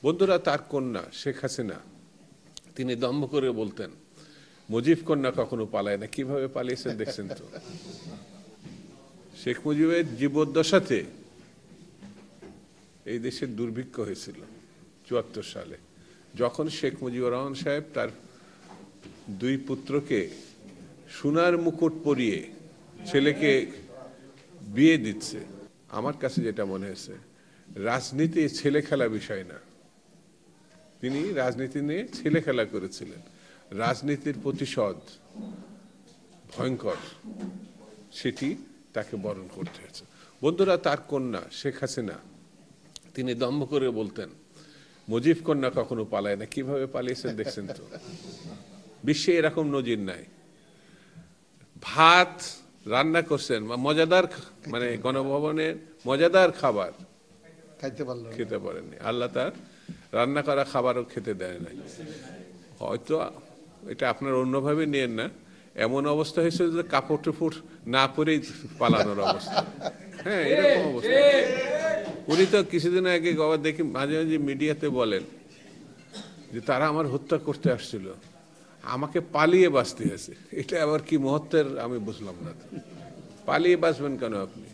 বন্ধুরা, তার কন্যা শেখ হাসিনা তিনি দম্ভ করে বলতেন, মুজিব কন্যা কখনো পালায় না। কিভাবে পালিয়েছেন দেখছেন তো। শেখ মুজিবের জীবদ্দশাতে এই দেশের দুর্ভিক্ষ হয়েছিল ৭৪ সালে, যখন শেখ মুজিবুর রহমান সাহেব তার দুই পুত্রকে সোনার মুকুট পরিয়ে ছেলেকে বিয়ে দিচ্ছে। আমার কাছে যেটা মনে হয়েছে, রাজনীতি ছেলে খেলা বিষয় না। তিনি রাজনীতি নিয়ে ছেলে খেলা করেছিলেন। রাজনীতির প্রতিশোধ ভয়ঙ্কর, সেটি তাকে বরণ করতে হয়েছে। বন্ধুরা, তার কন্যা শেখ হাসিনা তিনি দম্ভ করে বলতেন, মুজিব কন্যা কখনো পালায় না। কিভাবে পালিয়েছেন দেখছেন তো। বিশ্বে এরকম নজির নাই। ভাত রান্না করছেন, মজাদার মানে গণভবনের মজাদার খাবার খেতে পারেননি। আল্লাহ তার রান্না করা খাবারও খেতে দেয় নাই। হয়তো এটা আপনার অন্যভাবে নিয়েন না, এমন অবস্থা হয়েছে যে কাপড় টুপড় না পরেই পালানোর অবস্থা। হ্যাঁ, এরকম অবস্থা। উনি তো কিছুদিন আগে আবার দেখি মাঝে মাঝে মিডিয়াতে বলেন যে তারা আমার হত্যা করতে আসছিল, আমাকে পালিয়ে বাঁচতে হয়েছে। এটা আবার কি মহত্বের আমি বুঝলাম না। পালিয়ে বাঁচবেন কেন আপনি?